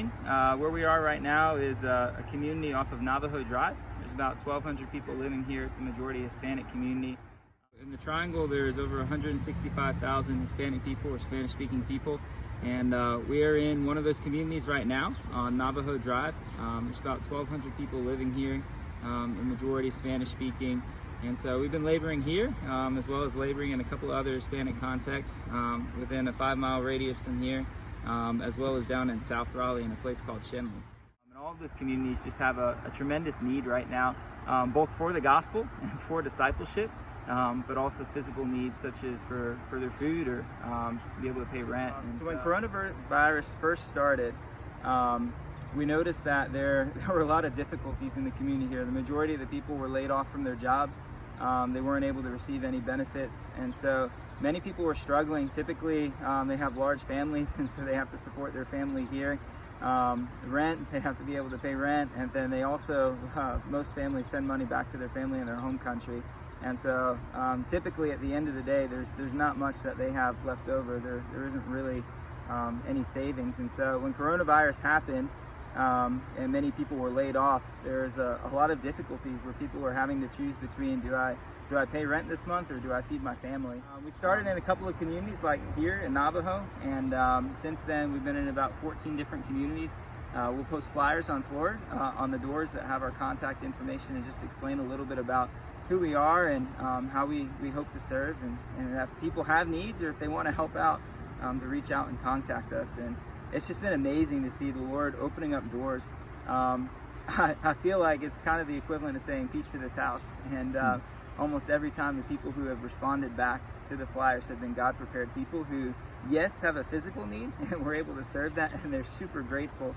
morning. Where we are right now is a community off of Navajo Drive. There's about 1,200 people living here. It's a majority Hispanic community. In the Triangle, there's over 165,000 Hispanic people or Spanish-speaking people, and we are in one of those communities right now on Navajo Drive. There's about 1,200 people living here, the majority Spanish-speaking. And so we've been laboring here, as well as laboring in a couple of other Hispanic contexts within a 5-mile radius from here, as well as down in South Raleigh in a place called Shenley. And all of those communities just have a tremendous need right now, both for the gospel and for discipleship, but also physical needs such as for their food or be able to pay rent. So when coronavirus first started, we noticed that there were a lot of difficulties in the community here. The majority of the people were laid off from their jobs. They weren't able to receive any benefits, and so many people were struggling. Typically, they have large families, and so they have to support their family here. Rent, they have to be able to pay rent, and then they also, most families send money back to their family in their home country. And so typically at the end of the day, there's not much that they have left over. There isn't really any savings. And so when coronavirus happened, and many people were laid off, there's a lot of difficulties where people were having to choose between, do I pay rent this month or do I feed my family? We started in a couple of communities like here in Navajo, and since then we've been in about 14 different communities. We'll post flyers on on the doors that have our contact information and just explain a little bit about who we are and how we hope to serve, and if people have needs or if they want to help out, to reach out and contact us. And it's just been amazing to see the Lord opening up doors. I feel like it's kind of the equivalent of saying peace to this house, and almost every time the people who have responded back to the flyers have been God-prepared people who, yes, have a physical need, and we're able to serve that, and they're super grateful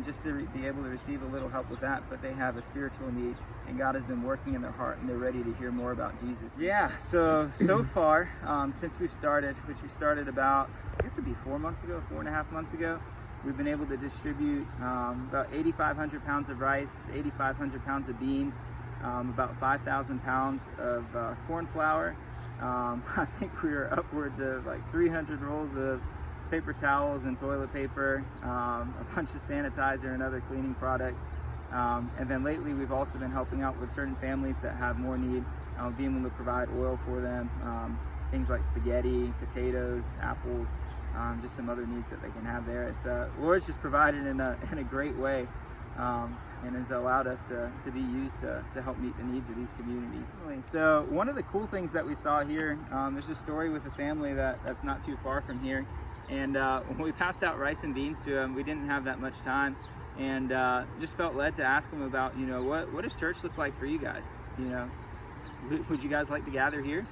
just to be able to receive a little help with that, but they have a spiritual need, and God has been working in their heart, and they're ready to hear more about Jesus. Yeah, so far, since we've started, which we started about, I guess it'd be 4 months ago, 4.5 months ago, we've been able to distribute about 8,500 pounds of rice, 8,500 pounds of beans, about 5,000 pounds of corn flour. I think we were upwards of like 300 rolls of paper towels and toilet paper, a bunch of sanitizer and other cleaning products. And then lately we've also been helping out with certain families that have more need, being able to provide oil for them, things like spaghetti, potatoes, apples, just some other needs that they can have there. It's Lord's just provided in a great way, and has allowed us to be used to help meet the needs of these communities. So one of the cool things that we saw here, there's a story with a family that's not too far from here, and when we passed out rice and beans to them, we didn't have that much time, and just felt led to ask them about, what does church look like for you guys? Would you guys like to gather here?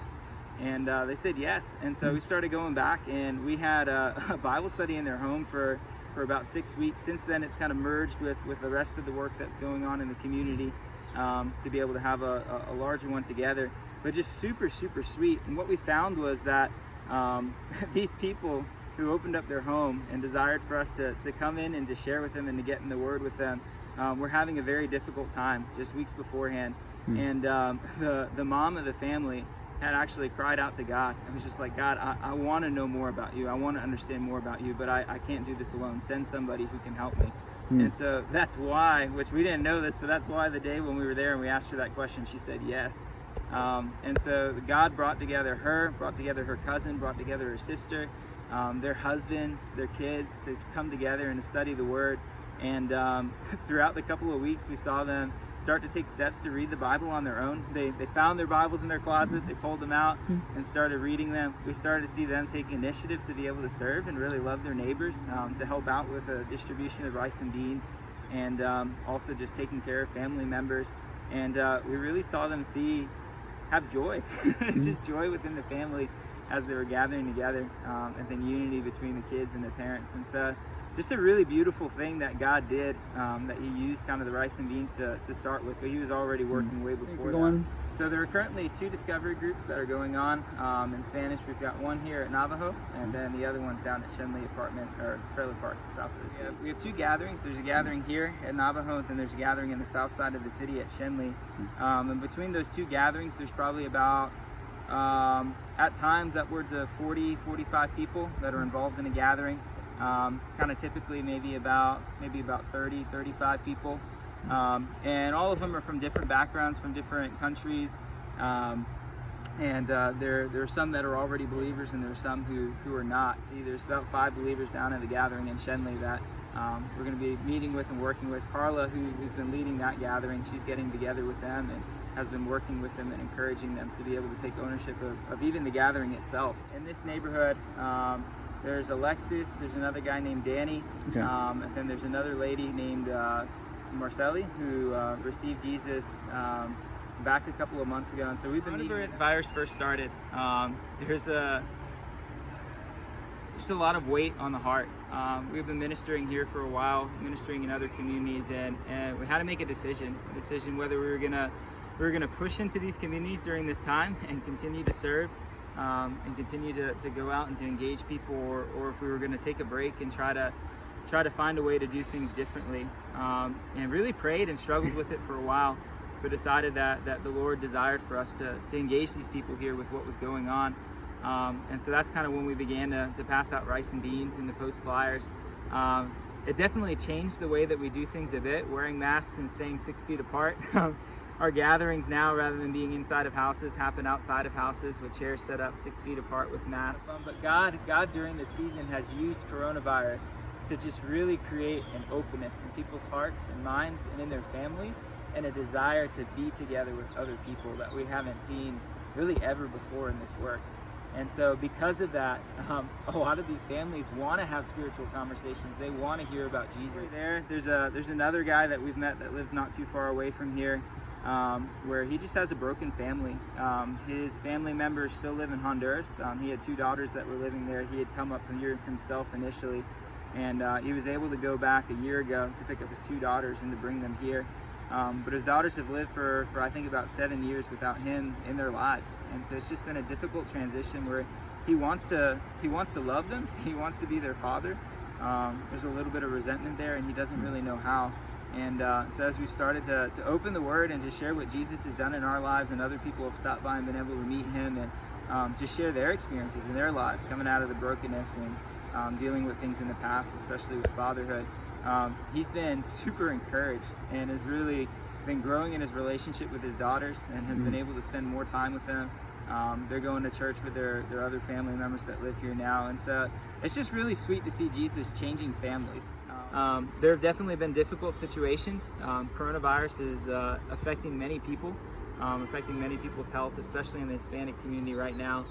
And they said yes. And so we started going back, and we had a Bible study in their home for about 6 weeks. Since then, it's kind of merged with the rest of the work that's going on in the community, to be able to have a larger one together, but just super, super sweet. And what we found was that these people who opened up their home and desired for us to come in and to share with them and to get in the Word with them, were having a very difficult time just weeks beforehand. And the mom of the family had actually cried out to God. It was just like, God, I want to know more about you. I want to understand more about you, but I can't do this alone. Send somebody who can help me. And so that's why, which we didn't know this, but that's why the day when we were there and we asked her that question, she said yes. And so God brought together her cousin, brought together her sister, their husbands, their kids, to come together and to study the Word. And throughout the couple of weeks, we saw them start to take steps to read the Bible on their own. They found their Bibles in their closet, they pulled them out and started reading them. We started to see them take initiative to be able to serve and really love their neighbors, to help out with a distribution of rice and beans, and also just taking care of family members. And we really saw them have joy, just joy within the family as they were gathering together, and then unity between the kids and their parents. And so just a really beautiful thing that God did, that he used kind of the rice and beans to start with, but he was already working way before that. So there are currently 2 discovery groups that are going on in Spanish. We've got one here at Navajo, and then the other one's down at Shenley Apartment or Trailer Park south of the city. We have 2 gatherings. There's a gathering here at Navajo, and then there's a gathering in the south side of the city at Shenley. And between those 2 gatherings, there's probably about at times upwards of 40-45 people that are involved in a gathering. kind of typically maybe about 30, 35 people. And all of them are from different backgrounds, from different countries. There are some that are already believers, and there are some who are not. See, there's about 5 believers down at the gathering in Shenley that we're going to be meeting with and working with. Carla, who's been leading that gathering, she's getting together with them and has been working with them and encouraging them to be able to take ownership of even the gathering itself. In this neighborhood, there's Alexis, there's another guy named Danny, okay. And then there's another lady named Marcelli who received Jesus back a couple of months ago. And so we've been whenever the virus first started, there's just a lot of weight on the heart. We've been ministering here for a while, ministering in other communities, and we had to make a decision whether we were gonna push into these communities during this time and continue to serve and continue to go out and to engage people, or if we were gonna take a break and try to find a way to do things differently. And really prayed and struggled with it for a while, but decided that the Lord desired for us to engage these people here with what was going on. And so that's kind of when we began to pass out rice and beans and to post flyers. It definitely changed the way that we do things a bit, wearing masks and staying 6 feet apart. Our gatherings now, rather than being inside of houses, happen outside of houses with chairs set up 6 feet apart with masks. But God during this season has used coronavirus to just really create an openness in people's hearts and minds and in their families, and a desire to be together with other people that we haven't seen really ever before in this work. And so because of that, a lot of these families want to have spiritual conversations. They want to hear about Jesus. There's another guy that we've met that lives not too far away from here, where he just has a broken family. His family members still live in Honduras. He had 2 daughters that were living there. He had come up here himself initially, and he was able to go back a year ago to pick up his 2 daughters and to bring them here. But his daughters have lived for I think about 7 years without him in their lives, and so it's just been a difficult transition where he wants to love them, he wants to be their father. There's a little bit of resentment there, and he doesn't really know how. And so as we've started to open the Word and to share what Jesus has done in our lives, and other people have stopped by and been able to meet him and just share their experiences in their lives, coming out of the brokenness and dealing with things in the past, especially with fatherhood. He's been super encouraged and has really been growing in his relationship with his daughters, and has been able to spend more time with them. They're going to church with their other family members that live here now, and so it's just really sweet to see Jesus changing families. There have definitely been difficult situations. Coronavirus is affecting many people, affecting many people's health, especially in the Hispanic community right now.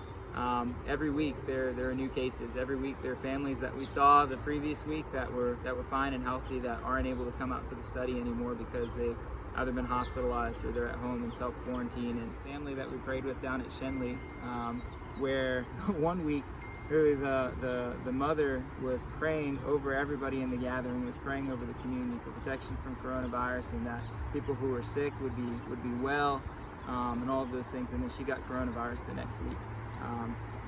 Every week there are new cases. Every week there are families that we saw the previous week that were fine and healthy that aren't able to come out to the study anymore because they've either been hospitalized or they're at home in self-quarantine. And family that we prayed with down at Shenley, where one week really the mother was praying over everybody in the gathering, was praying over the community for protection from coronavirus, and that people who were sick would be well, and all of those things. And then she got coronavirus the next week.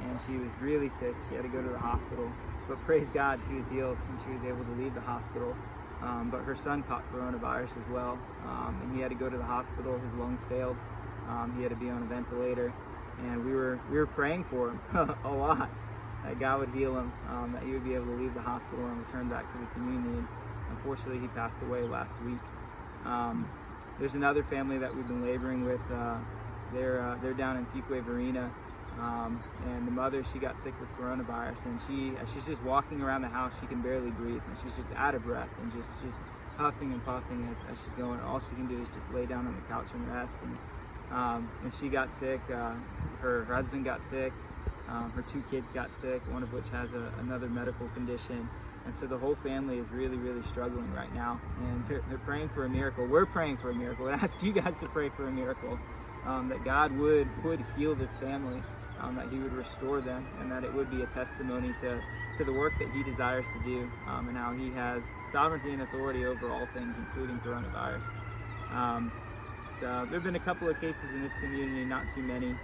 And she was really sick. She had to go to the hospital, but praise God, she was healed and she was able to leave the hospital. But her son caught coronavirus as well, and he had to go to the hospital. His lungs failed. He had to be on a ventilator, and we were praying for him a lot, that God would heal him, that he would be able to leave the hospital and return back to the community. And unfortunately, he passed away last week. There's another family that we've been laboring with. They're down in Fuquay Varina. And the mother, she got sick with coronavirus, and she's just walking around the house. She can barely breathe, and she's just out of breath and just huffing and puffing as she's going. All she can do is just lay down on the couch and rest. And she got sick. Her husband got sick. Her 2 kids got sick, one of which has another medical condition. And so the whole family is really, really struggling right now. And they're praying for a miracle. We're praying for a miracle. And I ask you guys to pray for a miracle, that God would heal this family. That he would restore them, and that it would be a testimony to the work that he desires to do, and how he has sovereignty and authority over all things, including coronavirus. So there have been a couple of cases in this community, not too many,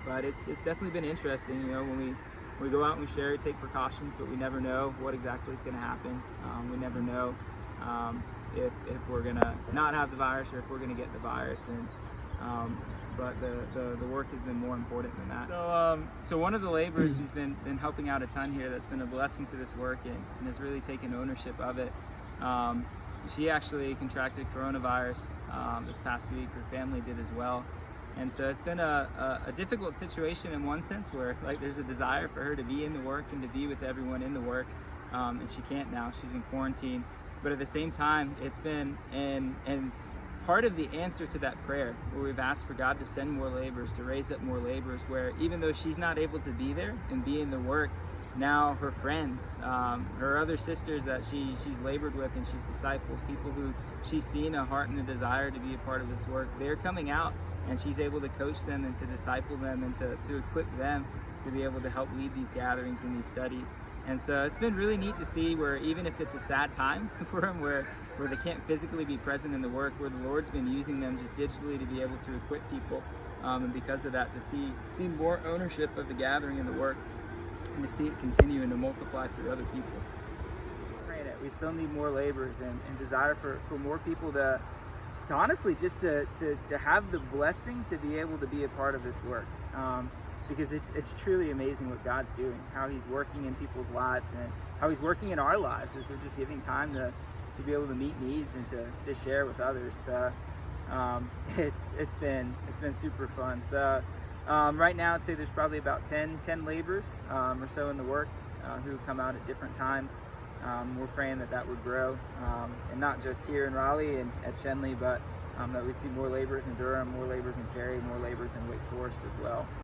but it's definitely been interesting. You know, when we go out and we share, take precautions, but we never know what exactly is going to happen. We never know if we're going to not have the virus or if we're going to get the virus. And but the work has been more important than that. So one of the laborers who's been helping out a ton here, that's been a blessing to this work and has really taken ownership of it. She actually contracted coronavirus this past week. Her family did as well. And so it's been a difficult situation in one sense, where like there's a desire for her to be in the work and to be with everyone in the work, and she can't now. She's in quarantine. But at the same time, it's been and part of the answer to that prayer, where we've asked for God to send more laborers, to raise up more laborers, where even though she's not able to be there and be in the work, now her friends, her other sisters that she's labored with and she's discipled, people who she's seen a heart and a desire to be a part of this work, they're coming out and she's able to coach them and to disciple them and to equip them to be able to help lead these gatherings and these studies. And so it's been really neat to see where even if it's a sad time for them, where they can't physically be present in the work, where the Lord's been using them just digitally to be able to equip people, and because of that to see more ownership of the gathering and the work, and to see it continue and to multiply through other people. Pray that we still need more laborers and desire for more people to honestly just to have the blessing to be able to be a part of this work. Because it's truly amazing what God's doing, how he's working in people's lives and how he's working in our lives as we're just giving time to be able to meet needs and to share with others. It's been super fun. So right now I'd say there's probably about 10 laborers or so in the work who come out at different times. We're praying that would grow, and not just here in Raleigh and at Shenley, but that we see more laborers in Durham, more laborers in Cary, more laborers in Wake Forest as well.